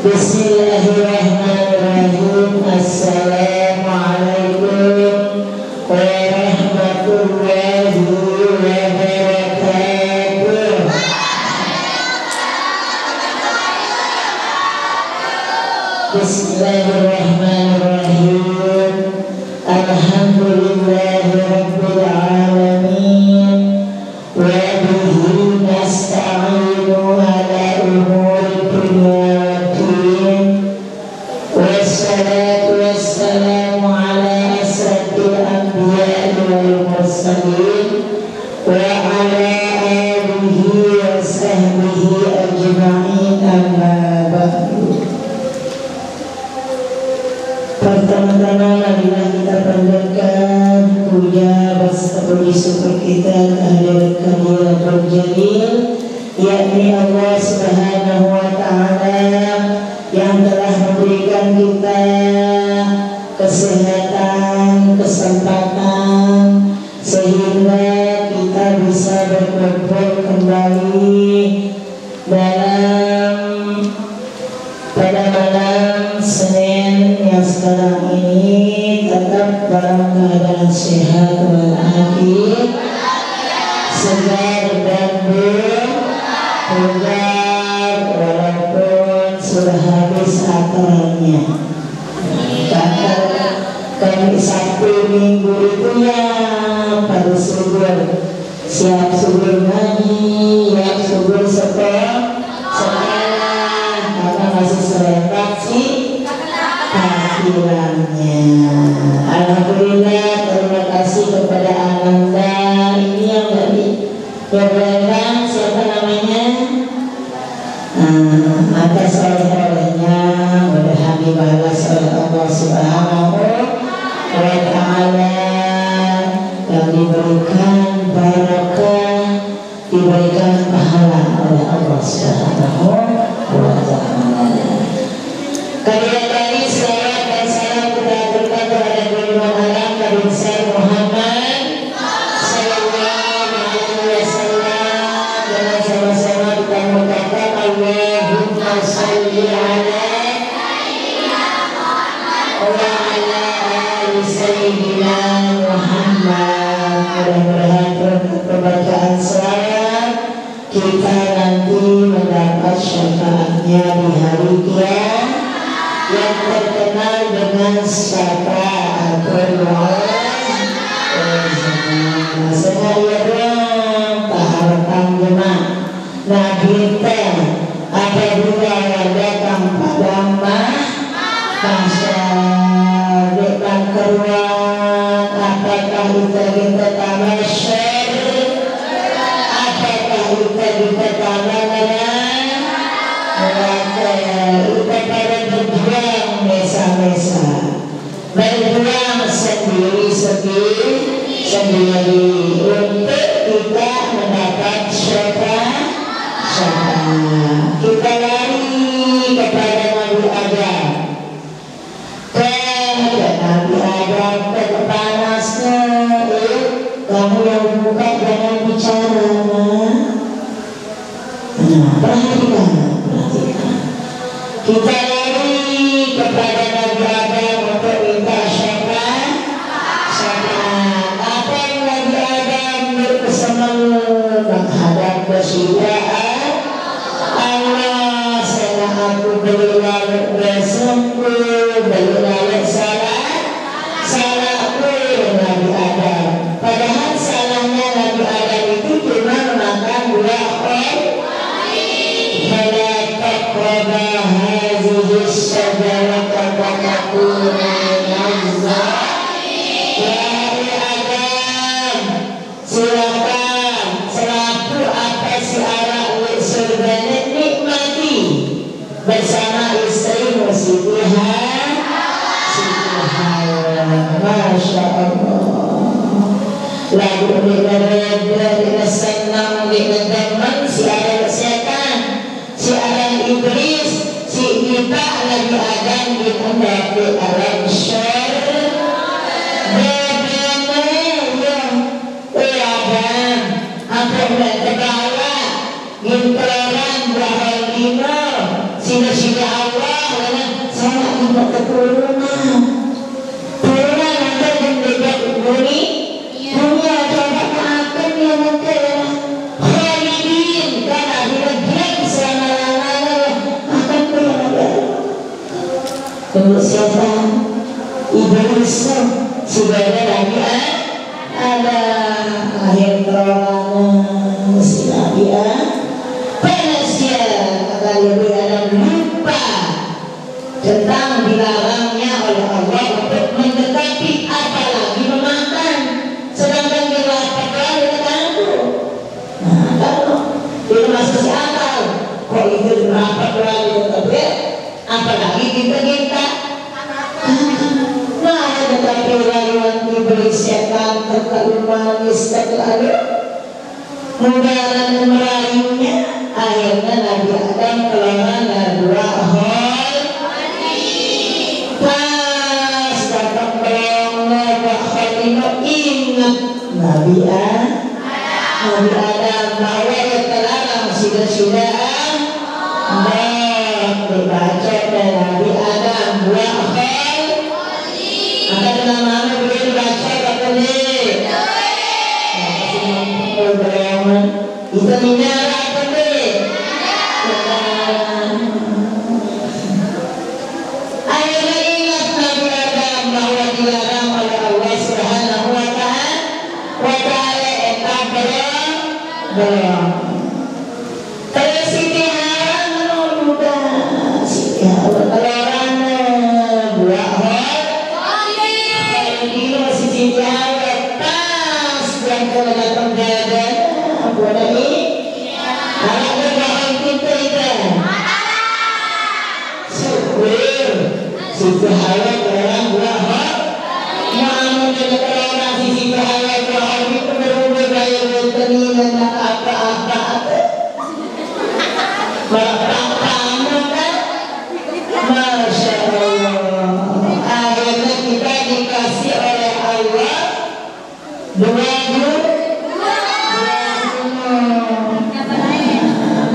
Bismillahirrahmanirrahim. Assalamualaikum warahmatullahi wabarakatuh. Bismillahirrahmanirrahim. Alhamdulillahi rabbil alamin. Wa bihi nasta'inu ala umuri dunya. Wassalatu wassalamu ala asrafil anbiya'i wal mursalin wa ala alihi wa sahbihi ajma'in, amma ba'du. Pertama-tama marilah kita panjatkan puja rasa puji syukur kita kehadirat Qadiratul Jalil, yakni Allah Subhanahu wa ta'ala yang telah memberikan kita kesehatan, kesempatan sehingga kita bisa berkumpul kembali pada malam Senin yang sekarang ini, tetap dalam keadaan sehat walafiat, segar dan bugar walaupun sudah habis akalnya. Kami Sabtu Minggu itu ya pada subur, siap subur ngaji, ya subur sekolah, karena masih serentak sih takbirannya. Alhamdulillah, terima kasih kepada Ananda ini yang dari Berlembang, siapa namanya? Atas oleh-olehnya mudah dibalas oleh Allah Subhanahu wa ta'ala, yang diberikan barakah, diberikan pahala oleh Allah Subhanahu wa ta'ala. Kalian tadi salawat dan salam kita aturkan kepada junjungan alam Nabi besar Muhammad sallallahu alaihi wasallam, dengan sama-sama kita mengucapkan Allahumma sholli ala wa ala ali sayyidina Muhammad. Mudah-mudahan berkat pembacaan salawat kita nanti mendapat syafaatnya di hari kiamat yang terkenal dengan syafaatul uzma. Sengaja dong taharkan jemaah Nabi teh apabila datang pada masyarakat keruan, apakah kita tabasyir, apakah kita tabanan, maka kita pada berjuang mesa-mesa, berjuang sendiri untuk kita mendapat syafaat. Kita lari kepada Nabi Adam, ke panasnya, kamu yang buka jangan bicara, perhatikan. Kita lari kepada Nabi Adam untuk minta syafaat. Apa yang Nabi Adam berkesenang menghadap kesyidaan Allah, saya aku berilah bersembuh, berilah salahku Nabi Adam. Padahal salahnya Nabi Adam itu cuma makan buah fala taqraba hadhihi syajarata fatakuna minaz zalimin. Wahai Adam, silakan selaku apa si arak surga nikmati bersama istrimu Siti Hawa. Masya Allah. Lagu ini senang dengan si ada setan, si ada iblis, si kita lagi ada di hendaki alam syar. Bagaimana ya Adam, apa yang terbawa gintaran bahal dino sini Allah keturunan nanti mendekat bumi dunia coba makan yang nanti khalidin karena diam selama-lamanya akan berada. Untuk siapa? Iblis sudah ada Nabi ada akhir kerana si Nabi Manusia kata Nabi Adam lupa tentang dilarangnya oleh Allah untuk mendekati apalagi memakan, sedangkan dia lapar lagi terganggu. Nah kalau dia masuk si akal kok itu lapar lagi tetapi apalagi kita tetapi laluan diberi setan terlalu manis terlalu mudahan merayunya. Akhirnya Nabi Adam keluar dua hal pas dapat belongnya bahkan ingat Nabi Adam bahwa ia terlarang sudah dibaca dari Nabi Adam dua hal akan nama-nama beliau dibaca kata dia itu minara apa dia akhirnya ingat Nabi Adam bahwa dilarang oleh Allah Subhanahu wa ta'ala entah belum kalau Siti Hawa mudah Siti Hawa telurana buah Siti Hawa pas yang kalau datang dada apa ini anaknya bahkan kita itu syukur Siti Hawa orang buah namun dengan orang Siti Hawa buah itu berubah gaya bertanian dan apa-apa berapa-apa kan Masya Allah. Akhirnya kita dikasih oleh Allah dua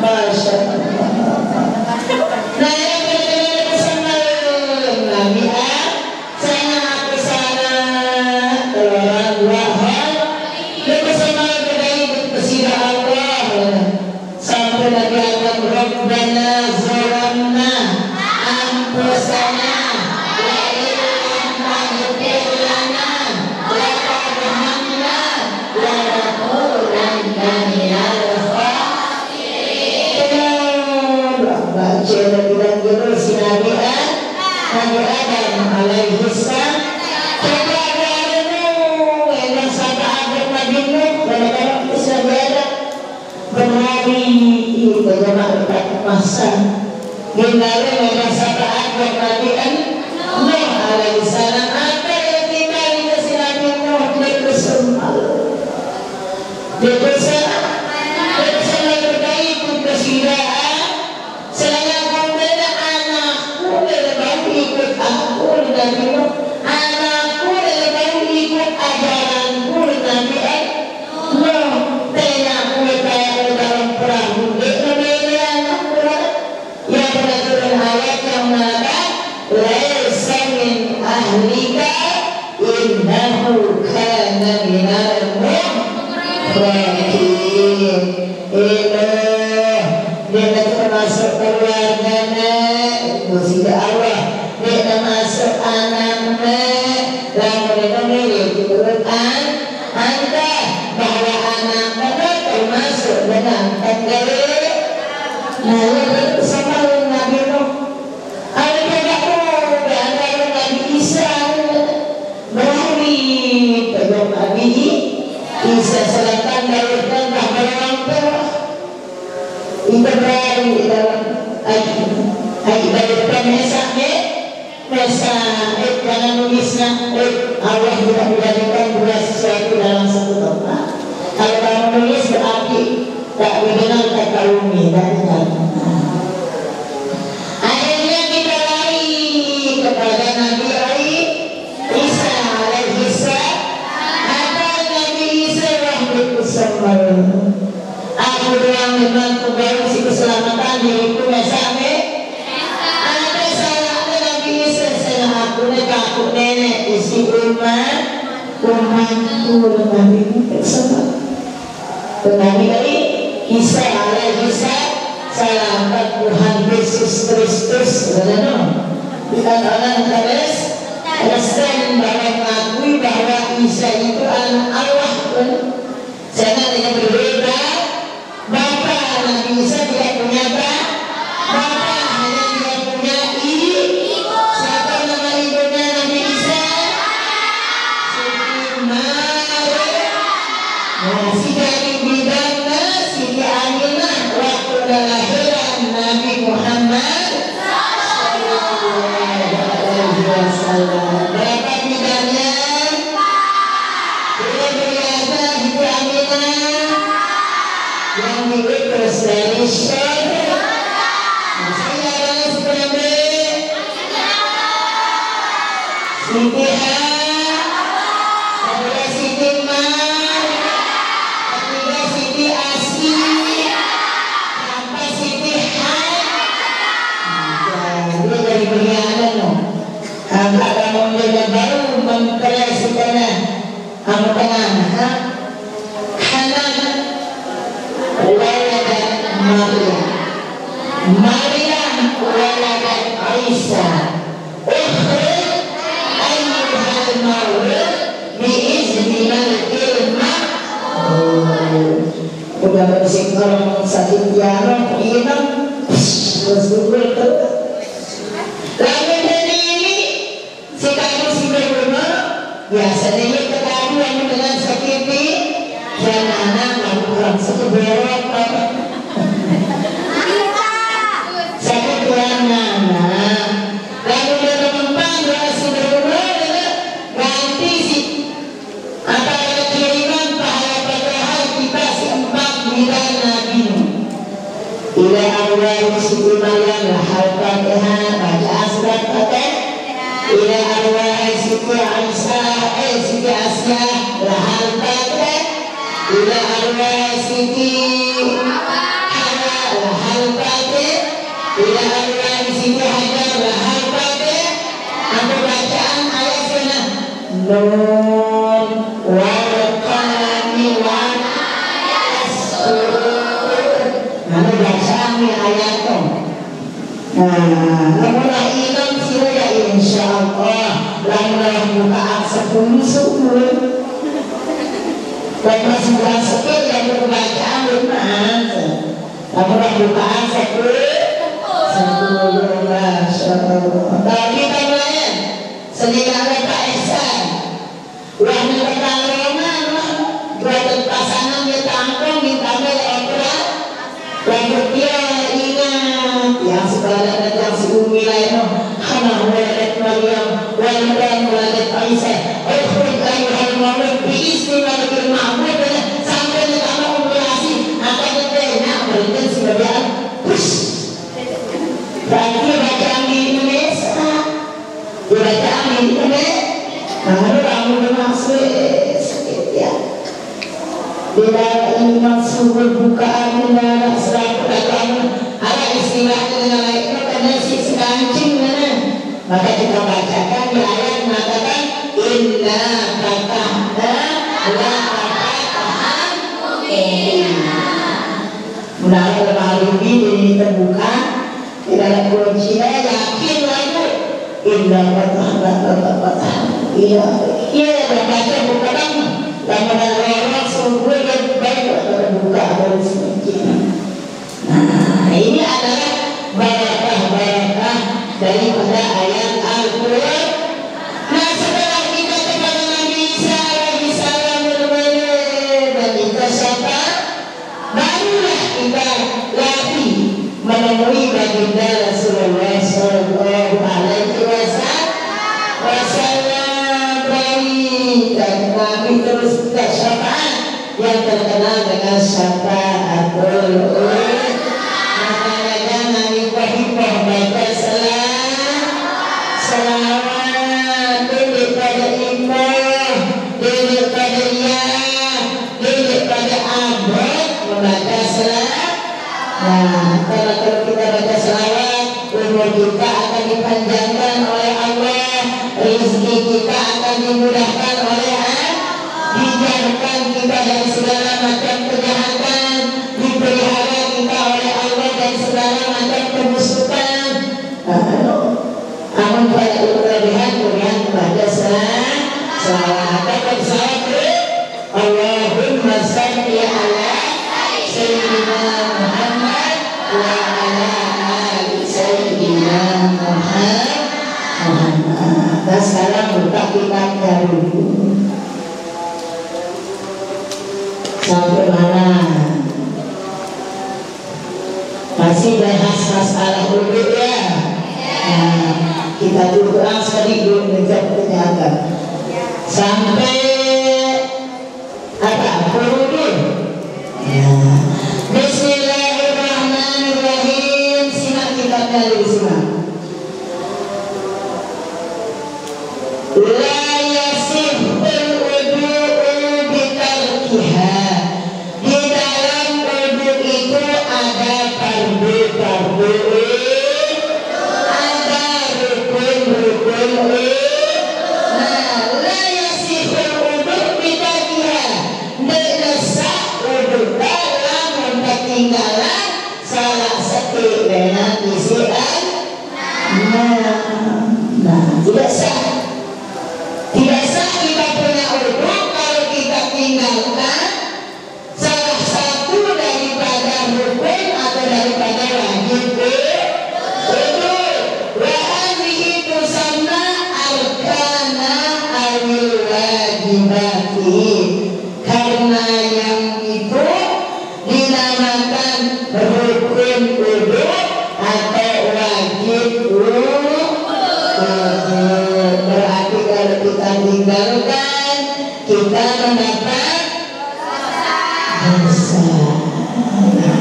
Masya Allah. Nah yang benar-benar bersama Nabi saya aku sana orang dua hal dan bersama berdaya bersihah Allah sampai Nabi Adam Rabbana zalamna anfusana si Nabi Adam alaihi salam coba darimu yang sampai akhir Nabi Nuh kadang-kadang bisa ada berhari itu jemaah dekat masa ginari yang sampai akhir Nabi Nuh alaihi salam apa yang tinggal di si Nabi Nuh dia bersembah dia bersembah berbaik kesidaan saya ikut aku dan minum anakku dan ikut ajaranku dan Nuh tenaku kayak dalam perahu ini anakku yang peraturan ayat yang mengatakan laisa min ahlika innahu kana minal muqratin dia termasuk keluarganya musibah Allah dia masuk anaknya lalu mereka memiliki Quran anda bahwa anaknya termasuk dengan tenggara nah itu sama Nabi Nuh ada Nabi Isa berhari pegang Nabi Isa selatan lahirkan bahwa orang tua itu berhari di dalam ibadah mesa jangan nulisnya Allah tidak menjadikan dua sesuatu dalam satu tempat. Kalau kamu nulis berarti tak dikenal takalumi dan akhirnya kita lari kepada Nabi Isa alaihi salam. Ada Nabi Isa rahmatullah aku bilang memang kembali si keselamatan diriku mesame ada salahnya Nabi Isa aku nenek isi umatku Nabi bersama Nabi kali Isa alaihi salam Tuhan Yesus Kristus bukan orang terus Kristen bahwa mengakui bahwa Isa itu anak Allah jangan dengan berbeda Bapa Nabi Isa tidak punya Bapa hanya dia punya ibu siapa nama ibunya Nabi Isa Siti Maryam si dari bidangnya Siti Aminah waktu kelahiran Nabi Muhammad berapa bidangnya dia berlihatnya Siti Aminah yang diutus dari surga saya adalah sebenarnya Siti kedua Siti ketiga Siti Asi keempat Siti dia dari berlihatnya angkat kamu dia baru mengkreasikannya kamu tengah Hanan waladat Maryam waladat Isa ukhrij ayyuhal mawlud biizni malikil udah bersih orang sakit jarang inam terus dulu lalu dari ini si kamu si berguna biasanya ketahui yang dengan sakit ini dan anak orang sakit berok sakit tuan anak lalu dia memang si berguna ganti si apa yang kiriman pahala padahal kita si 4 bulan Nabi ila awal Siti Maryam lahal Fatihah baca surat Fatihah ila awal Siti Aisyah Siti Asya lahal Fatihah ila awal Siti Hawa lahal Fatihah ila awal Siti Hajar lahal Fatihah aku bacaan ayat sana Nun wal qalami wa mana bacaan ni ayat tu namulah ilam sila insyaAllah lamulah bukaan 10 dan masih berasal yang berbacaan bermaan namulah bukaan 10 Masya Allah tapi tambahan sehingga ada Pak Ihsan wahnya pertanggungan buat pasangan dia tampung ditambah ekor lalu dia ingat yang sebenarnya yang si Umi lain Hana waladat Maryam waladat Aisyah ukhrij ayyuhal mawlud biizni malikil ma'bud sampai ditambah umulasi akan ditanya berikan sebagian push berarti bacaan di Indonesia bacaan di Indonesia lalu kamu bermaksud sakit ya bila iman subur bukaan bila selaku kamu ada istilah dengan lain karena si sekancing maka kita bacakan di ayat mengatakan inna fatahna la fatahan mubina mudah-mudahan hari ini terbuka tidak ada kuncinya yakin lagi inna fatahna la fatahan iya baca bukan lama-lama orang sungguh yang baik terbuka dari semestinya. Nah ini adalah barakah daripada ayat Al-Quran. Nah setelah kita kepada Nabi Isa alaihi salam dan kita sapa barulah kita lagi menemui baginda Rasulullah sallallahu alaihi wasallam dan Nabi terus kita syafaat yang terkenal dengan syafaatul makanya Nabi Wahibah baca salawat daripada imam daripada ya daripada abad membaca salawat. Nah kalau kita baca salawat umur kita akan dipanjangkan oleh Allah rezeki dimudahkan oleh Allah, dijauhkan kita dari segala macam kejahatan, dipelihara kita oleh Allah dari segala macam kebusukan. Amun pada kelebihan kepada salawat Allahumma shalli ala sayyidina Muhammad wa ala ali sayyidina Muhammad. Nah, sekarang buka kitab dahulu sampai mana? Masih bahas masalah wudhu ya. Nah, kita dulu sekali dulu menjawab pertanyaan sampai apa? Wudhu. Nah, Bismillahirrahmanirrahim. Simak kitabnya dulu, simak. La yasihul wudu'u bitarkiha. Di dalam wudu itu ada fardu-fardu, ada rukun-rukun. Nah, la yasihul wudu' bitarkiha. Tidak sah wudu dalam ketinggalan salah satu dengan isian. Nah, tidak sah. Tidak sah kita punya wudu kalau kita tinggalkan salah satu daripada rukun atau daripada wajib wudu. Wa hadhihi tusamma arkana awil wajibati. Karena yang itu dinamakan rukun wudu atau wajib wudu. Berarti kalau kita tinggalkan kita mendapat dosa. Nah,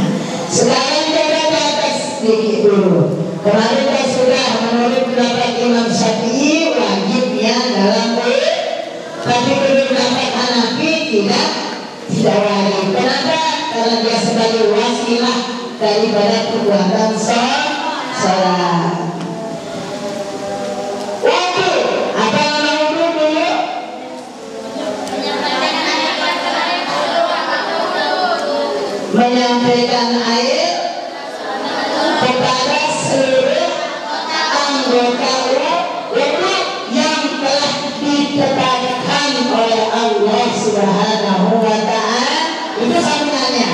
sekarang coba ke atas sedikit dulu. Kemarin kita sudah menurut pendapat Imam Syafi'i wajibnya dalam wudu, tapi menurut pendapat Hanafi tidak wajib. Kenapa? Karena dia sebagai wasilah daripada perbuatan sholat. Menyampaikan air kepada seluruh anggota wudu yang telah ditetapkan oleh Allah Subhanahu wa Ta'ala. Itu sambungannya.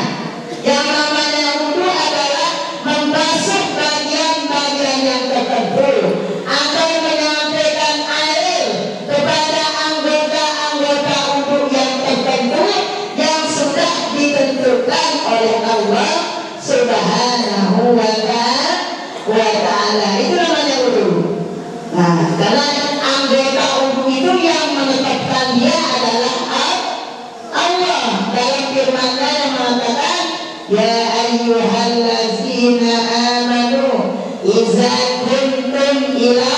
Yang namanya wudu adalah membasuh bagian-bagian yang tertentu atau menyampaikan air kepada anggota-anggota wudu yang tertentu yang sudah ditentukan oleh Allah Subhanahu wa Ta'ala. Itu namanya wudu. Nah, karena anggota wudu itu yang menetapkan dia adalah Allah. Dalam firman-Nya yang mengatakan, ya ayyuhallazina amanu idza kuntum ila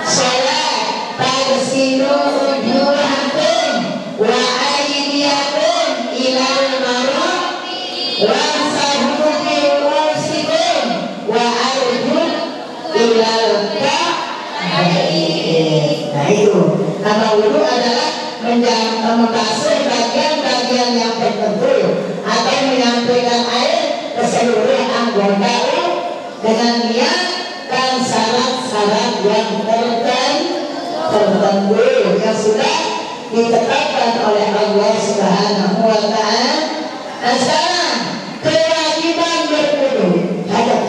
shalah fagsilu wujuhakum wa aydiyakum ilal marafiq wamsahu bi ru'usikum wa arjulakum ilal ka'bayn. Nah, itu nama wudu adalah membasuh bagian-bagian yang tertentu atau menyampaikan air ke seluruh anggota dengan niatkan syarat-syarat yang tertentu yang sudah ditetapkan oleh Allah Subhanahu wa Ta'ala. Nah, sekarang kewajiban berwudu. Hadap.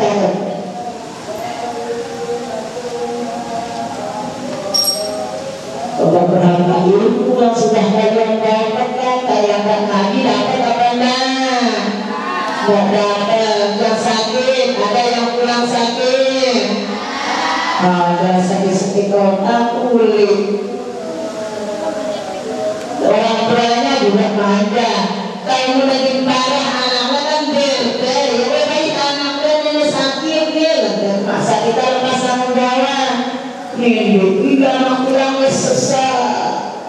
Beberapa ilmu yang sudah kalian dapatkan, tayangkan lagi, dapat apa enggak? Nggak dapat. Yang sakit, ada yang kurang sakit, ada sakit-sakit otak, kulit. Orang tuanya juga manja. Kalau lagi parah anaknya kan beda. Ya baik anaknya ini sakit nih, masa kita lepas tanggung jawab. Nih, anak yang sesat,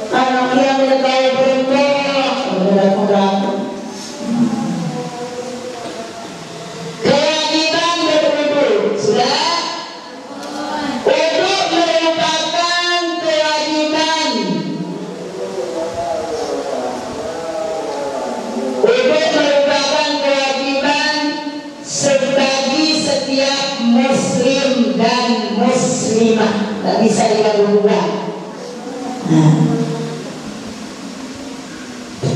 anak yang tahu berubah, kewajiban berwudu sudah. Wudu merupakan kewajiban muslim dan muslimah, nggak bisa digabung-gabung. Nah,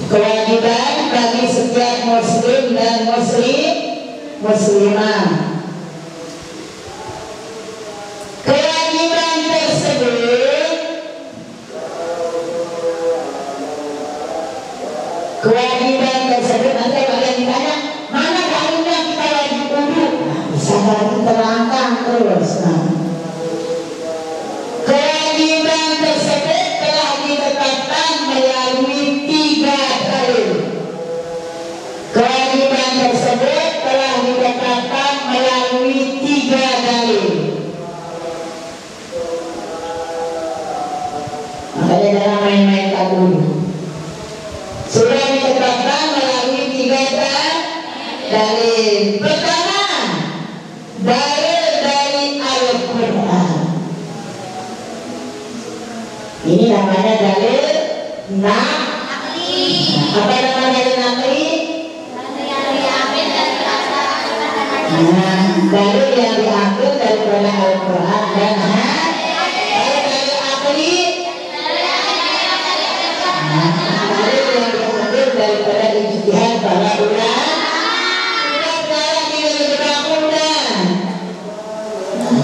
kewajiban bagi setiap muslim dan muslimah. Kewajiban tersebut nanti kalian ditanya, mana dalilnya kita wajib wudu? Nah, bisa kalian terangkan terus. Nah, kewajiban tersebut telah ditetapkan melalui 3 dalil. Kewajiban tersebut telah ditetapkan melalui 3 dalil. Makanya jangan main-main kabur. Sudah ditetapkan melalui 3 dalil. Pertama, dalil dari Al-Quran. Ini namanya dalil nakli. Apa nama dalil nakli? Dalil yang diambil daripada Al-Quran dan dalil akli. Dalil yang diambil daripada ijtihad para ulama.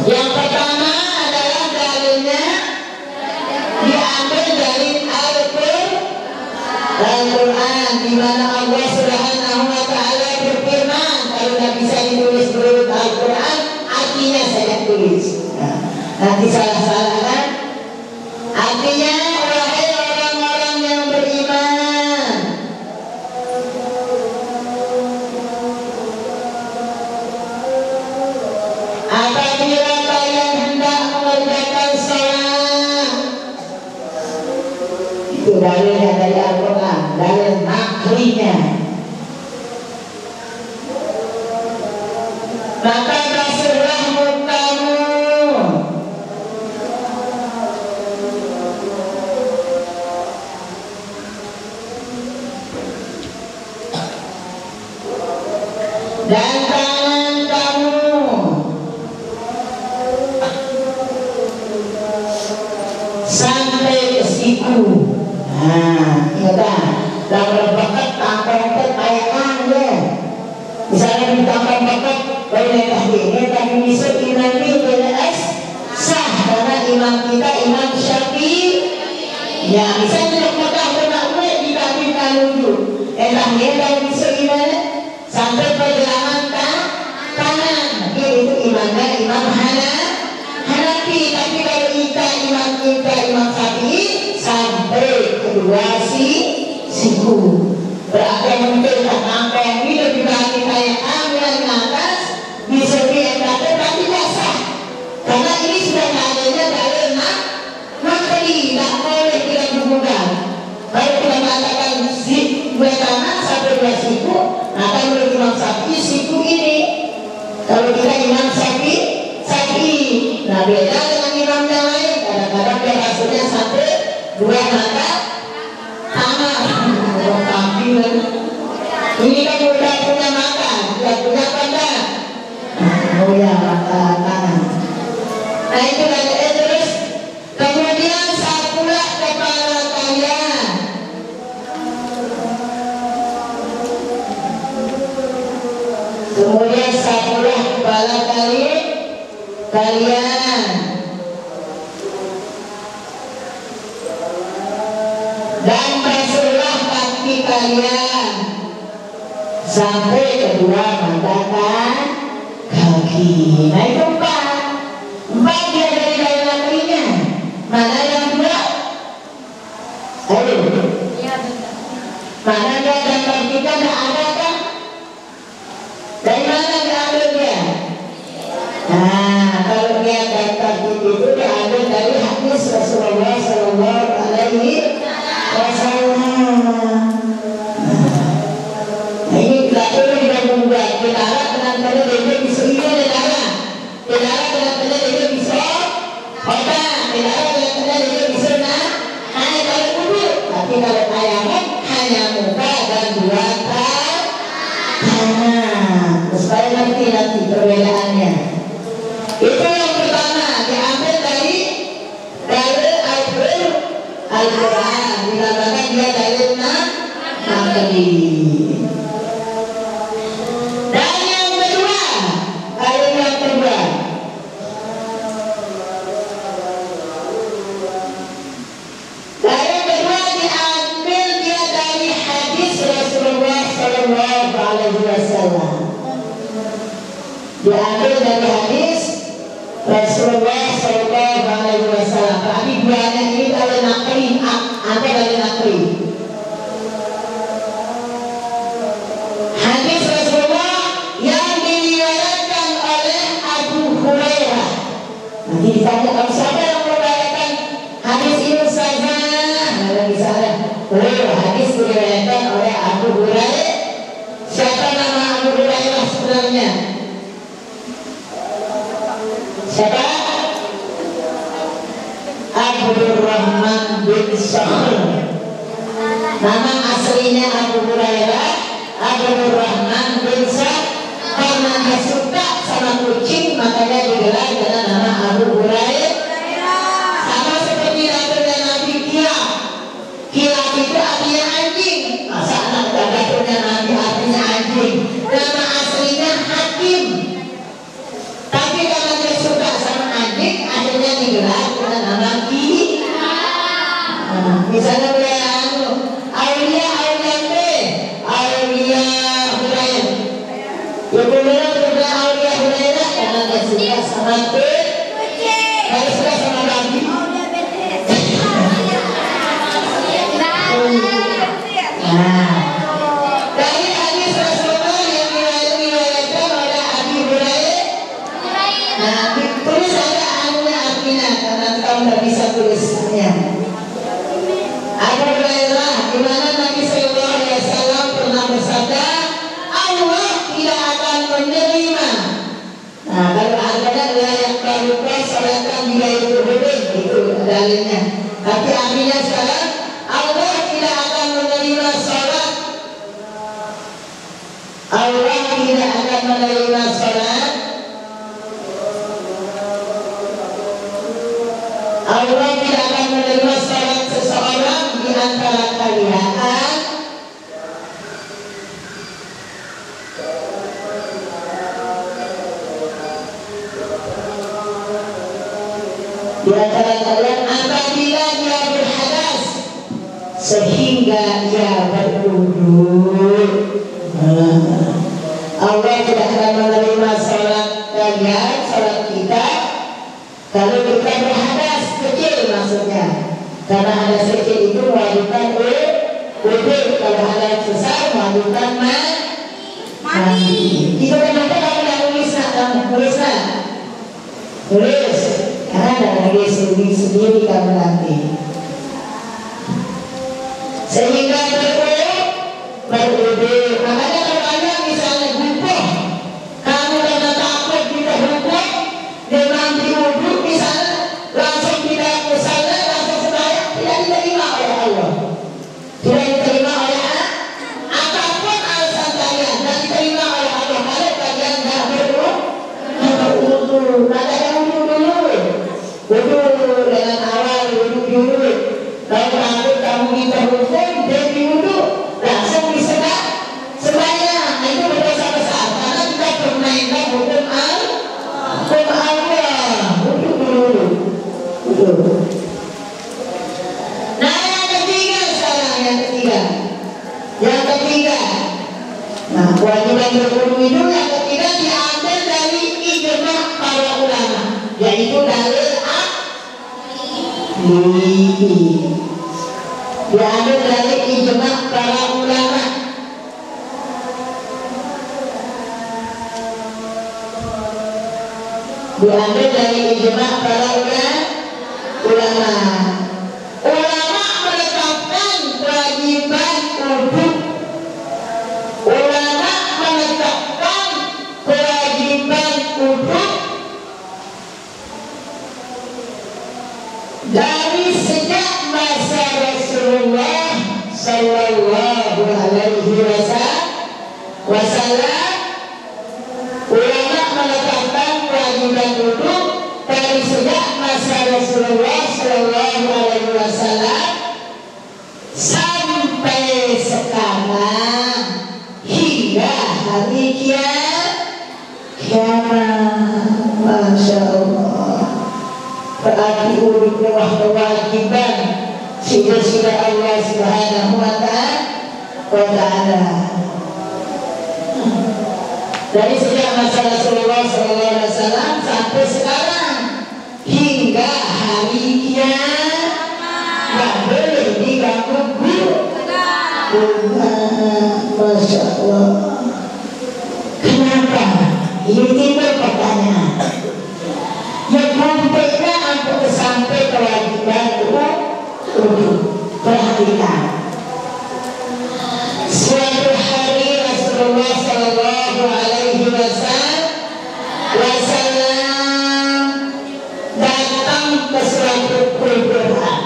Yang pertama adalah dalilnya diambil dari Al-Quran, di mana Allah Subhanahu wa Ta'ala berfirman, kalau tidak bisa ditulis berurut Al-Quran, artinya saya tulis. Nah, nanti salah-salah kan? Artinya, wahai orang-orang yang beriman, apabila kalian hendak mengerjakan salat, itu dalilnya dari Al-Quran, dalil naklinya. Maka basuhlah mukamu, dan tangan kamu, sampai ke siku. Nah, ingatlah, dalam bakat tampang kayak ya. Misalnya di tampang bakat, ini tapi bisa imam ini sah karena imam kita Imam Syafi'i. Ya, misalnya bakat benar-benar dikabinkan dulu. Entahnya kalau bisa imam sampai pergelangan kanan, itu imamnya Imam Hanafi. Tapi kalau kita Imam Syafi'i sampai kedua siku. Berarti mungkin apa yang ini lebih baik kayak yang atas bisa diendapkan tapi tidak sah. Karena ini sudah adanya dalil nakli, tidak boleh kita hubungkan. Kalau kita mengatakan dua kanan sampai 2 siku, maka menurut Imam Syafi'i siku ini. Kalau kita Imam Syafi'i, nah beda dengan imam yang lain. Kadang-kadang dia maksudnya sampai 2 mata tangan. Ini kan udah punya mata, udah punya pandang. Oh ya, mata tangan. Nah itu kan terus. Kemudian sapulah kepala kalian. Kemudian sapulah kepala kalian. Dan basuhlah kaki kalian sampai kedua mata kaki. Nah itu 4 dia dari dalil naklinya. Mana yang 2? Ayo. Mana dia gambar kita tidak ada kan? Dari mana diambil dia? Nah kalau dia gambar itu diambil dari hadis Rasulullah Sallallahu Alaihi Wasallam. Ini tidak boleh digabung-gabung. Tidak dengan pada dia bisa ini tidak. Tidak dengan pada dia bisa otak. Tidak dengan pada dia bisa hanya kalau wudu. Tapi kalau tayammum hanya muka dan 2 tangan. Supaya nanti perbedaannya. Quran, dikatakan dia dalil nakli. Dan yang kedua, ayat yang kedua, diambil dia dari hadis Rasulullah Sallallahu Alaihi Wasallam. Diambil dari hadis Rasulullah Sallallahu Alaihi Wasallam. Tapi duanya ini kalau nakli, apa dari nakli? Hadis Rasulullah yang diriwayatkan oleh Abu Hurairah. Nanti ditanya kalau siapa yang meriwayatkan hadis ini saja. Nah, misalnya hadis diriwayatkan oleh Abu Hurairah. Siapa nama Abu Hurairah sebenarnya? Siapa? Abdurrahman bin Sakhr. Nama aslinya Abu Hurairah Abdurrahman bin Sakhr. Karena dia suka sama kucing, makanya digelar dengan nama Abu Hurairah. Sama seperti dapurnya Nabi Kilab. Kilab itu artinya anjing. Masa anak dapurnya Nabi artinya anjing? Nama aslinya Hakim. Tapi karena dia suka sama anjing, akhirnya digelar dengan nama Kilab. Misalnya Aulia Hurairah. Ya kemudian juga Aulia Hurairah karena dia suka sama kucing. Kalau suka sama Nabi. Dari hadis Rasulullah yang diriwayatkan oleh Abu Hurairah. Nah, tulis ada artinya karena kamu tidak bisa tulisnya. Abu Hurairah, di mana Nabi Sallallahu Alaihi Wasallam pernah bersabda, Allah tidak akan menerima. Nah, kalau ada layak barukan salatan bila itu berbeda, itu dalilnya. Tapi artinya sekarang Allah tidak akan menerima salat. Allah tidak akan menerima salat. Allah tidak akan menerima salat seseorang di antara kalian apabila dia berhadas sehingga dia berwudu. Allah tidak akan menerima salat kalian, salat kita, kalau kita berhadas kecil maksudnya. Karena hadas kecil itu mewajibkan wudu, kalau hadas besar mewajibkan mandi. Itu kenapa kamu tidak tulis? Karena ada lagi sendiri kamu nanti. Sehingga berwudu. Makanya kalau ada misalnya hukum, kamu karena takut kita hukum dengan diwudu misalnya langsung tidak misalnya langsung sembahyang, tidak diterima oleh Allah. Tidak diterima oleh Allah. Apapun alasan kalian tidak diterima oleh Allah kalau kalian tidak berwudu. Makanya wudu dengan awal wudu dulu. Kalau kamu minta hukum dan diwudu langsung sembahyang, itu berdosa besar karena kita permainkan hukum Allah. Wudu dulu. Nah yang ketiga sekarang, yang ketiga. Nah kewajiban berwudu itu yang ketiga diambil dari ijma para ulama, yaitu dalil diambil dari ijma para ulama. Diambil dari ijma para ulama. Ulama menetapkan kewajiban wudu. Ulama menetapkan kewajiban wudu dari sejak masa Rasulullah Sallallahu Alaihi Wasallam. Ulama menetapkan kewajiban wudu dari sejak masa Rasulullah Sallallahu Alaihi Wasallam tapi urip lewat kewajiban sila-sila Allah Subhanahu wa ta'ala. Dari sejak masa Rasulullah SAW sampai sekarang hingga hari kiamat nggak boleh diganggu guru. Masya Allah. Kenapa? Ini timbul pertanyaan. Yang kompetnya untuk sampai kewajiban guru. Perhatikan. Suatu hari Rasulullah Sallallahu Alaihi Wasallam datang ke suatu kuburan.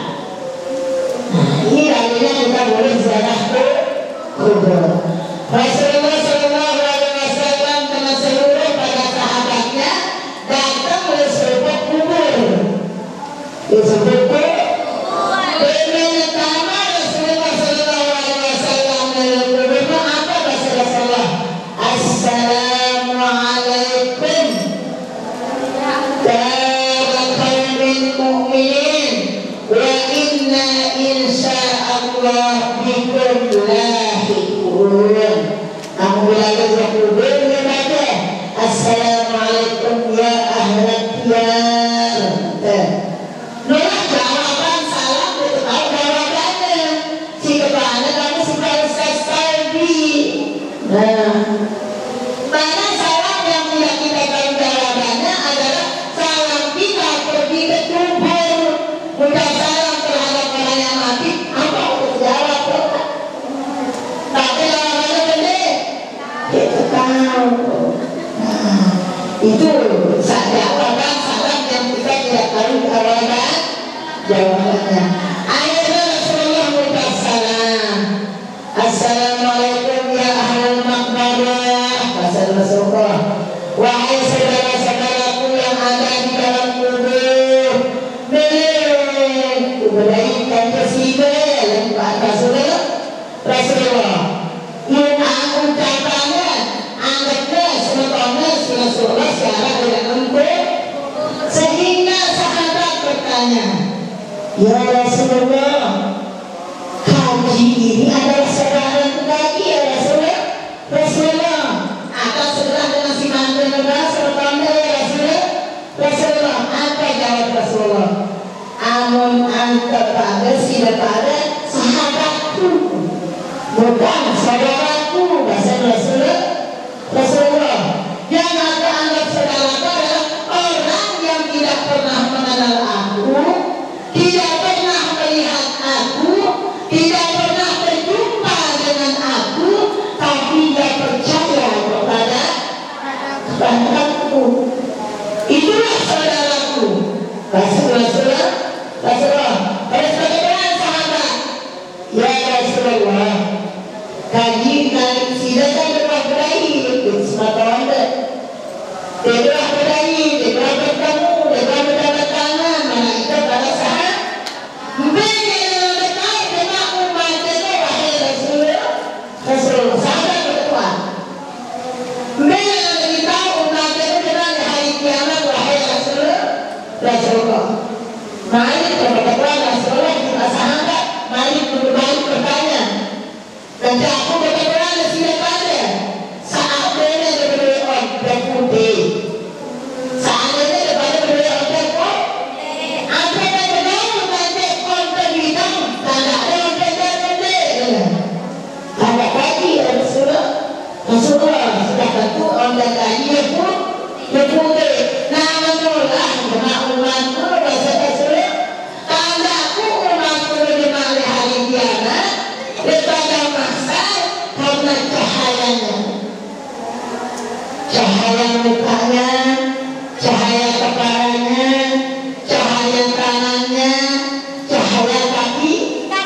Ini artinya kita boleh ziarah ke kubur. Rasulullah Sallallahu Alaihi Wasallam dengan seluruh para sahabatnya datang ke sebuah kubur. Di sebuah kubur. Pertama Rasulullah Sallallahu Alaihi Wasallam dalam kubur apa bahasa Rasulullah? Assalamualaikum. Darul mu'minin wa inna insyaallah bikum lahiqun. Kamu bilang ke kubur membaca Assalamualaikum ya ahlat diyar. Nolak jawaban salam itu tahu jawabannya. Si kemana kamu sudah Ustaz Salbi. Nah, mana salam yang tidak kita tahu jawabannya adalah salam kita pergi ke kubur. Bukan salam terhadap orang yang mati. Apa untuk jawab? Tapi jawabannya benar. Kita tahu. Nah, itu jawaban salam yang kita tidak tahu jawabannya. Akhirnya Rasulullah mengucap salam. Assalamualaikum ya ahlul maqbarah. Bahasa Rasulullah. Wahai saudara-saudaraku yang ada di dalam kubur. Kubur dan kesibel. Rasulullah. Yang ucapannya anggapnya sebetulnya Rasulullah secara tidak lengkap. Sehingga sahabat bertanya, ya Rasulullah, haji ini adalah sebarang lagi ya Rasulullah. Rasulullah akan segera dengan si mantu negara sebetulnya ya Rasulullah. Rasulullah apa jawab Rasulullah? Amun anta pada sila pada sahabatku, bukan saudaraku. Bahasa Rasulullah. Rasulullah yang aku anggap saudaraku adalah orang yang tidak pernah mengenal aku, tidak pernah melihat aku, tidak pernah berjumpa dengan aku, tapi dia percaya kepada aku. Itulah saudaraku. Rasulullah. Pada sebagian sahabat, ya Rasulullah, kaji naik sila kan berbahaya itu semata wanda. Dia berbahaya, dia bertemu, dia berjabat tangan, mana itu pada saat mereka tahu dengan umat itu wahai Rasulullah sahabat bertuan. Mereka tahu umat itu dengan hari kiamat wahai Rasulullah. Mari berkata Rasulullah juga sahabat. Mari berbalik bertanya. Dan aku berkata sila pada saat ini berbeli orang putih. Saat ini berbeli orang putih. Apa yang terjadi nanti orang hitam dan ada orang putih. Ada lagi Rasulullah. Rasulullah sudah tentu orang lagi pun putih. Nama Allah dengan umatku bahasa Rasulullah. Tandaku umatku di hari kiamat daripada masa karena cahayanya, cahaya mukanya, cahaya kepalanya, cahaya tangannya, cahaya kakinya.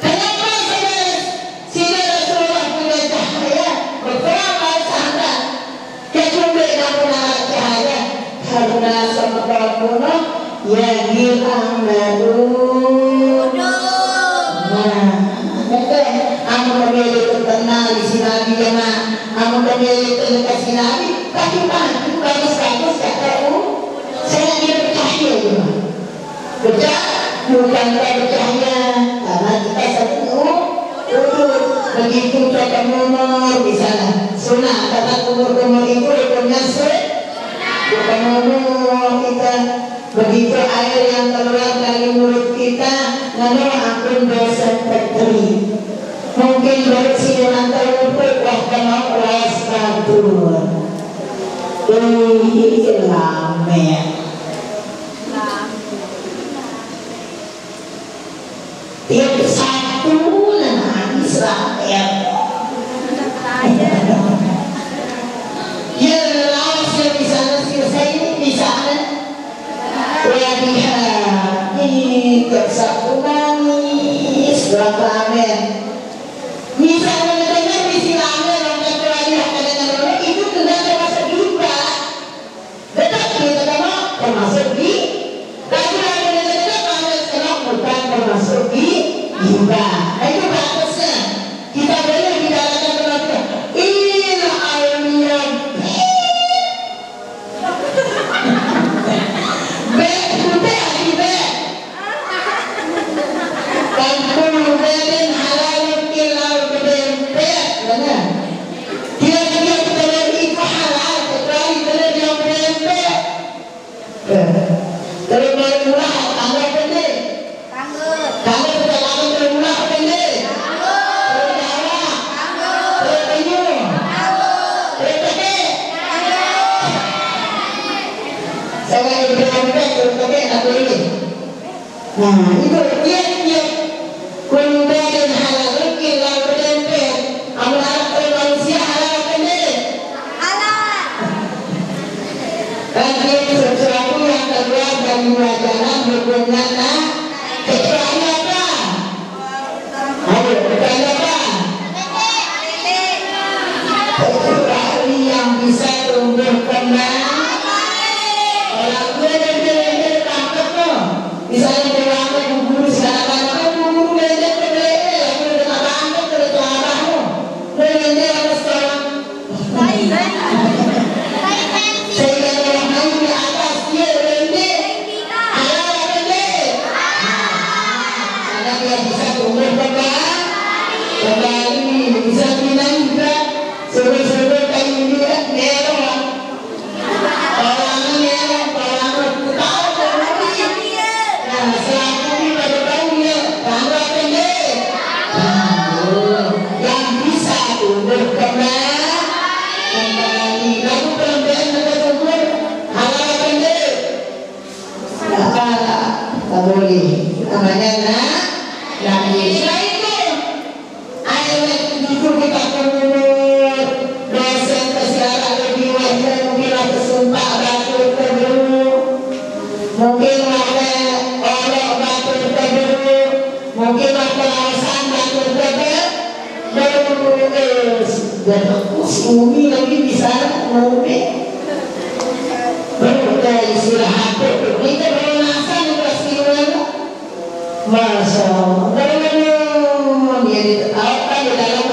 Kenapa sehingga Rasulullah punya cahaya? Beberapa sahabat kecuali punya cahaya karena sama ya diamalun. Aku memilih terkenal di sinabi jemaah. Aku memilih terdekat sinabi. Tapi bagus-bagus kata saya dia percaya tanpa bercahaya karena kita satu begitu kita umur di sana sunnah kata umur itu hukumnya bukan umur kita begitu air yang keluar dari mulut kita lalu ampun dosa terteri mungkin bersih lantai untuk waktu mau wastadur ini lame tiap satu nangis rakyat ya langsung di sana selesai di sana wadiha ini tiap satu nangis berapa amen misalnya mendengar misi amen orang wadiha kadang-kadang itu tidak termasuk juga betul kita termasuk di tapi bukan termasuk di juga. Itu batasnya. Kita boleh bicarakan tentang il aliyah. Kampung beden halal kilal beden mana? Tiap-tiap telur itu halal kecuali telur yang beden. Telur murah anggap beden. Kamu sudah lama terbunuh pendek. Terjawab. Terpenyuh. Terpedek. Saya ingin berpendek, terpedek tak boleh. Nah, itu tiap-tiap kuda dan halal rezeki lalu pendek. Amal manusia halal pendek. Halal. Dan dia sesuatu yang keluar dari wajah berguna kecuali apa? Ayo, kecuali apa? Kecuali yang bisa tumbuh kembang. Orang tua dan lele tangkap loh. Misalnya berapa guru sekarang guru lele lele, aku udah tangkap terus arahmu. Lele harus tolong. Sehingga orang lain di atas dia lele. Halal lele. Yang bisa tumbuh kembali bisa bilang juga seluruh kayu dia merah orang merah orang tahu nah selaku ini pada tahunya tangga pendek yang bisa tumbuh kembali lalu perempuan mereka tumbuh halal pendek tak boleh namanya nangis. Nah itu ayat itu kita kumur dosen kesiaran lebih wajah mungkin kesumpah batu terberu mungkin ada olok batu terberu mungkin ada alasan batu terberu dan aku sumi lagi bisa ngomong berada istirahat kita berunasan istimewa Masya Allah dia ditawarkan di dalam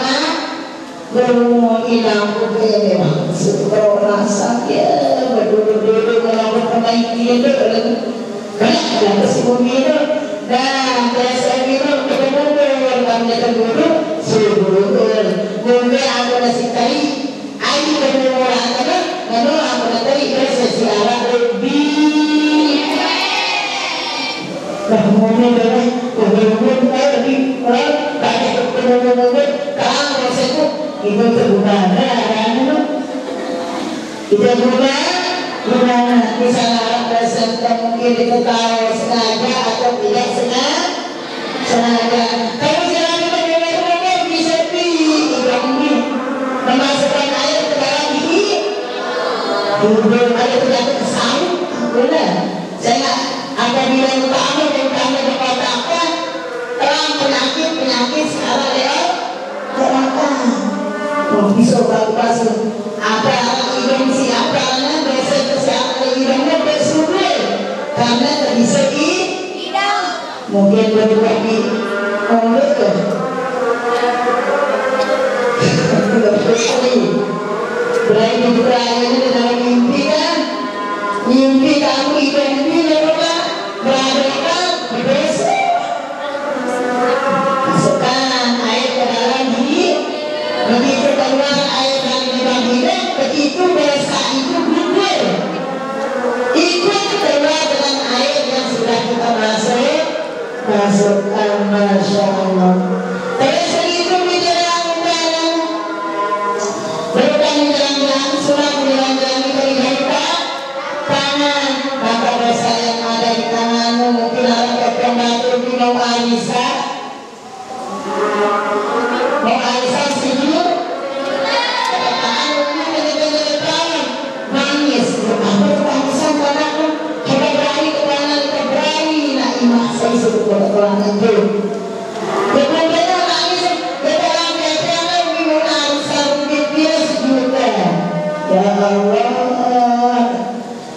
hilang budaya maksud rasa ya berduduk-duduk melakukan kebaikan kerana kesimpulan itu dan biasa itu ketemu kami terduduk sebelum mungkin aku nasi kari air ketemu orang kana lalu aku nanti sesi arah lebih kemudian kemudian lagi banyak kemudian kalau itu itu terbuka kita guna misalnya peserta mungkin diketahui sengaja atau tidak sengaja kalau jalan kita bisa memasukkan air ke dalam gigi air terjatuh ke sarung benar saya apabila utama berkotakkan terang penyakit sekarang lewat terangkan bisa basuh apa hidung siapanya dosa kesehatan hidungnya bersudur karena tak bisa hidung mungkin berdua di mulut tuh berarti berani dalam mimpi kan mimpi kamu hidung ini berapa berdosa masukkan, Masya Allah. Terus begitu di jalan-jalan, bukan di jalan-jalan, surat di jalan-jalan itu dibuka tangan, maka dosa yang ada di tanganmu mungkin ada kepong batu di mau Alisa, setuju? Nangis, aku kehabisan tanahku, kita berani ke kanan, kita berani, nak imah saya suruh orang itu. Kemudian nangis, kita langkah jalan, minum Alisa, mungkin dia sejuta. Ya Allah,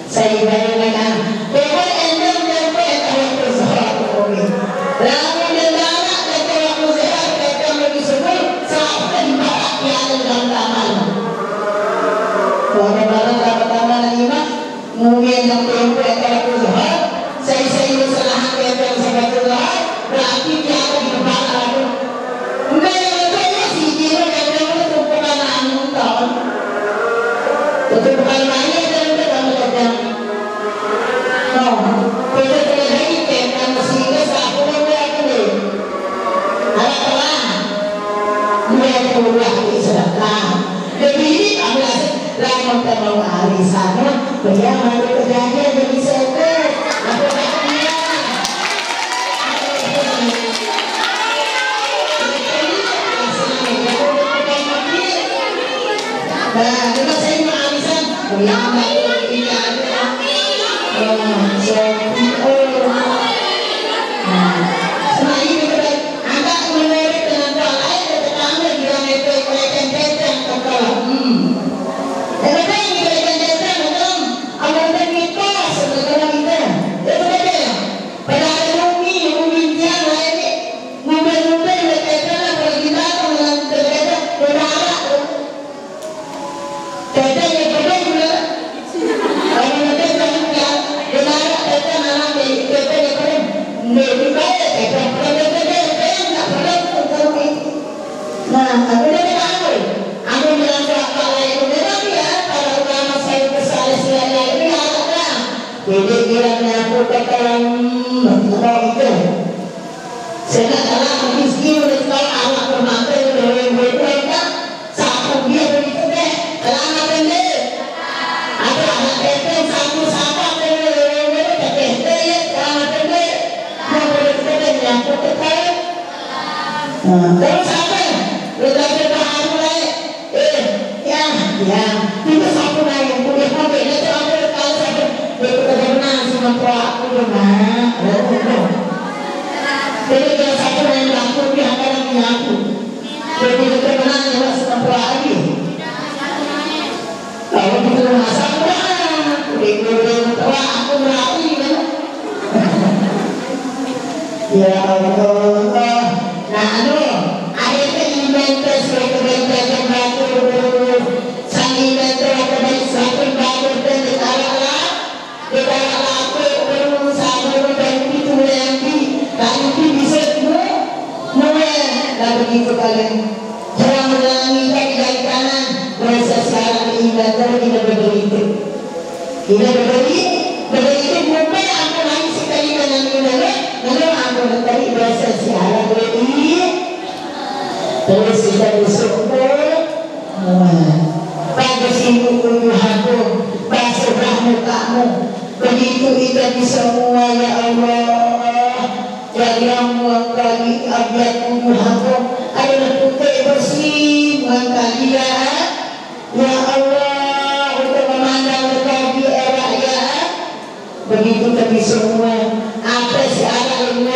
saya bayangkan, pokoknya endam dan pokoknya waktu sehat kami. Lalu dia darah, kata waktu sehat, kata lagi sebut, sampai di barak yang dalam taman. Kalau barang dapat taman lima, mungkin yang tempo kata waktu sehat, saya salah kata yang sangat sehat, berarti dia akan di barak aku. Enggak yang itu sih, dia kata waktu tumpukan anu tahun. Tumpukan banyak dan kamu kata. Oh, kita terjadi tentang sehingga saat ini aku ni, alat-alat, dia keluar di sedekah. Lebih ambil lamun mau arisan, bayar mari kejadian jadi seker. Aku bahagia. Nah, kita saya mau arisan, bayar mari jadi kiranya aku katakan itu saya dalam miskin kalau anak bermata yang berita satu dia begitu deh celana pendek ada anak pendek satu sama pendek pendek celana pendek yang berbeda yang aku katakan terus apa udah berbahan mulai ya itu satu yang punya mobil itu aku kalau saya berkenan sama aku benar jadi kalau satu yang aku dia akan mengaku jadi berkenan sama lagi kalau kita masak aku aku berarti ya Allah nah akhirnya inventasi kebencian batu sang inventasi kebencian batu dan ditara kita lakukan berusaha dan itu nanti kalau bisa dan begitu kalian jangan melangi dari kanan merasa secara ibadah tidak begitu mungkin aku lagi sekali kanan ibadah lalu aku tadi merasa secara terus kita bersyukur pada sini kunjunganku basuhlah mukamu begitu kita bisa semua ya Allah yang mengkali abjad kunjunganku adalah putih bersih mengkali ya Allah untuk memandang lagi era ya begitu kita semua apa searah ilmu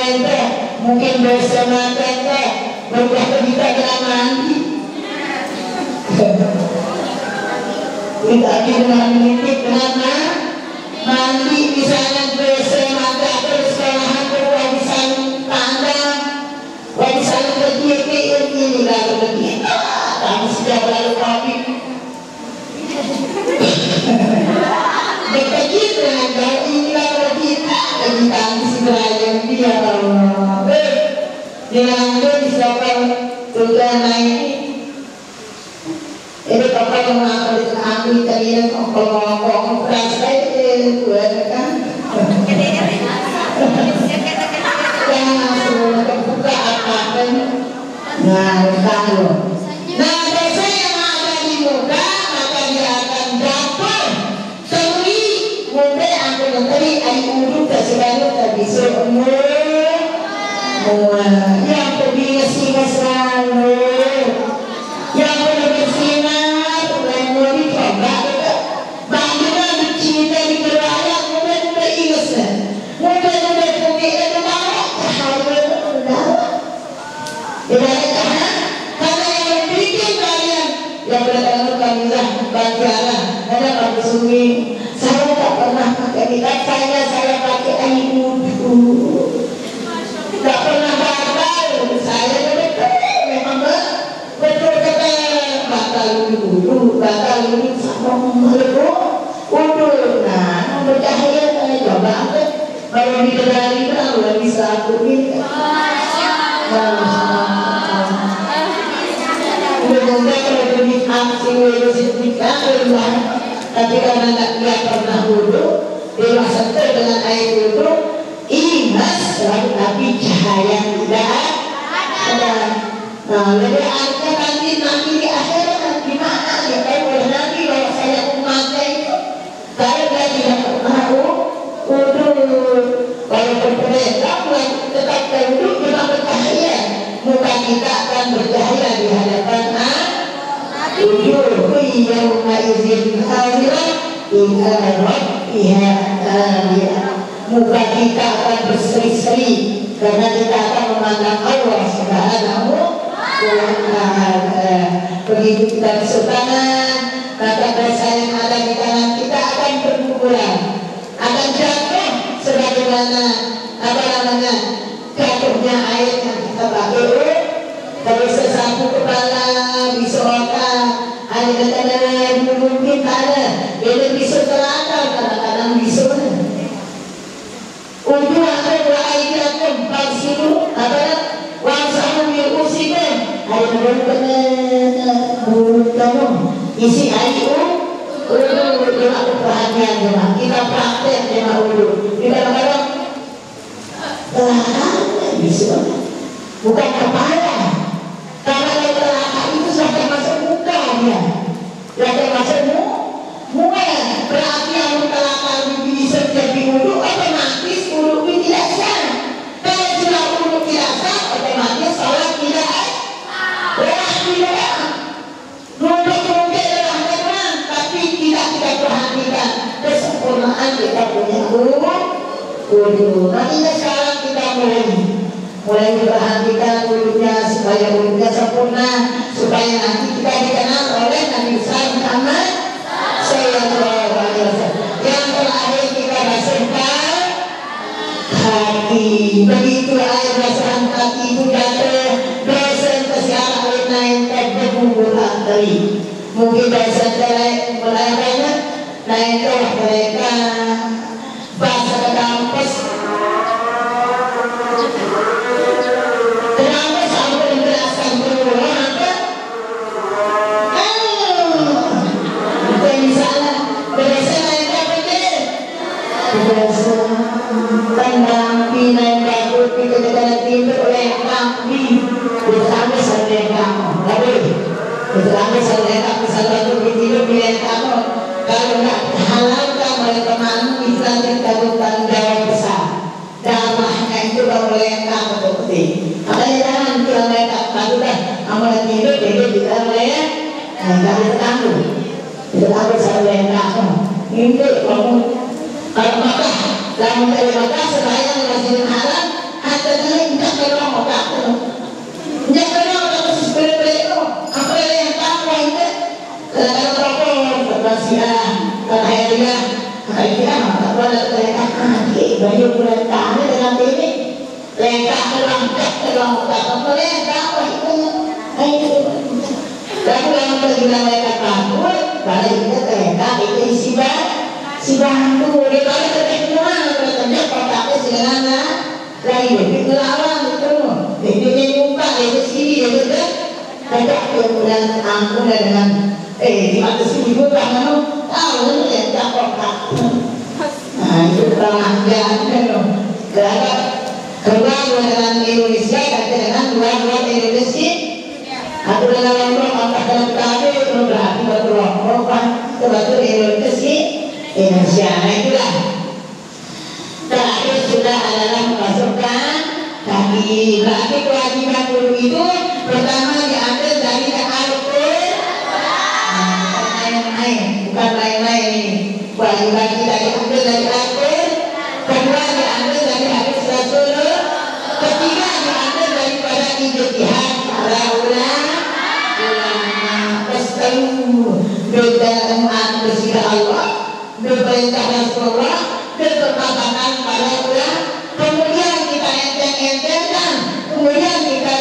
mungkin bersama kita berapa kita kena mandi tidak kena menitik kenapa mandi misalnya bersama kita sekolahan berwarisan pandang warisan kecil ini lalu begitu kamu sudah lalu kopi begitu dengan kau ini lalu kita bagi kami sebenarnya dia Allah dengan disebabkan sudah naik ini kapal yang akan diambil tadi kalau ngomong perasaan itu kan Nah, kalau nah dosa yang ada di muka maka dia akan dapat teri muka aku teri air urut tersebaru terbisuk yang pergi singa selalu yang pergi bersinar dan mulai coba bagaimana dicinta di kerana muka ingat muka pergi itu malah cahaya karena yang bikin kalian yang berdatang kamilah bantuan ada Pak Sumi saya tak pernah pakai minyak saya pakai air wudhu tak pernah batal saya memang betul kata batal wudhu sama wudhu nah bercahaya saya coba kalau di kendali kalau bisa aku minta tapi karena dia pernah wudhu dia sentuh dengan air wudhu imas tapi cahaya tidak ada. Nah lebih artinya nanti di akhirat gimana ya kalau nanti bahwa saya umatnya itu kalau dia tidak pernah wudhu walaupun mereka tetap wudhu memang bercahaya muka kita akan bercahaya di hadapan wudhu yauma idzin khawirah ila rabbiha aliyah muka kita akan berseri-seri karena kita akan memandang Allah Subhanahu wa ta'ala. Begitu kita masuk tangan maka dosa yang ada di tangan kita akan berguguran akan jatuh sebagaimana jatuhnya air yang kita pakai terus sesapu kepala disoalkan ada kadang mungkin ada yang bisa terangkan kadang-kadang bisa untuk ada dua air yang palsu wangsamu yang usikan ada mulut kamu isi air untuk aku perhatian kita praktek dengan ulu di kadang-kadang bisa bukan kepala karena yang telaka itu sampai masuk muka dia sampai masuk muka berarti yang telaka bisa jadi wudhu otomatis wudhu tidak sah kalau sudah wudhu tidak sah otomatis sholat tidak mungkin adalah tapi tidak kita perhatikan kesempurnaan kita punya wudhu. Nanti sekarang kita mulai memperhatikan wudhunya supaya wudhunya sempurna supaya nanti kita dikenal oleh Nabi Muhammad sallallahu alaihi wasallam. Yang terakhir kita basuhkan hati. Begitu air basahan hati itu jatuh dosa tersiar oleh naik berbubuhan tadi. Mungkin dosa mulai banyak naik ke mereka bahasa ke kampus. Kalau nak halalkan oleh temanmu Islam kita tanggung jawab besar damahnya itu kalau mereka betul-betul makanya jangan kita mereka kalau dah amal hidup jadi kita mereka harus tanggung itu harus mereka ini kalau maka dalam dari maka sebayang masih haram hatta dia tidak kalau maka tidak kalau khusus beli-beli apa yang tahu itu kalau akhirnya tak boleh mereka baju bulan kami dengan ini mereka melangkah mereka tapi yang terbilang mereka kabur balik kita mereka itu si bantu dia balik ke teknologi katanya kotaknya sederhana lagi lebih ngelawan itu dia nyumpa dia sini dia betul mereka kemudian ampun dengan di atas ibu kamu tahu ya cakap nah itu pelanggan karena keluar dengan Indonesia dan dengan luar Indonesia kebetulan Indonesia. Nah itulah. Terakhir sudah adalah memasukkan kaki. Berarti kewajiban wudhu itu pertama diambil dari Al-Qur'an. Bukan main-main ini. Kewajiban kita diambil dari Al-Qur'an. Kedua diambil dari hadis Rasulullah. Ketiga diambil daripada ijtihad para ulama. Berdalam bersihkan Allah, berperintah Rasulullah, berperkataan para ulama. Kemudian kita enteng-entengkan, kemudian kita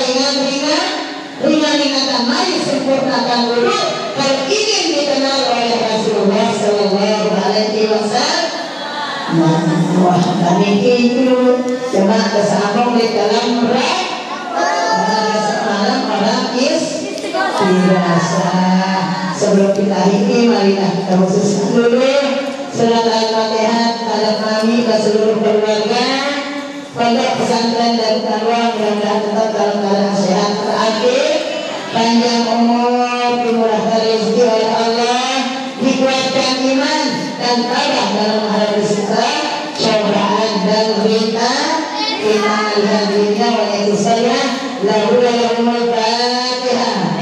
ringan-ringankan. Mari sempurnakan dulu. Kalau ingin dikenal oleh Rasulullah Sallallahu Alaihi Wasallam. Wah, kami itu jemaah tersambung di dalam berat. Semalam orang biasa. Sebelum kita ini, marilah kita khususkan dulu surat Al-Fatihah kepada kami dan seluruh keluarga pondok pesantren dan Darwah, mudah-mudahan tetap dalam keadaan sehat terakhir, panjang umur, dimurahkan rezeki oleh Allah, dikuatkan iman dan tabah dalam menghadapi segala cobaan dan berita. Kita melihat dirinya oleh itu saya lahu lahumul Fatihah.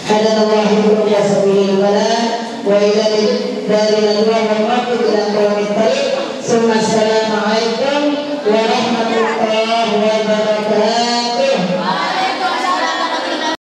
Hadanallahu ila sabilil balad wa ila dari nadwa wa ila qawmit tariq.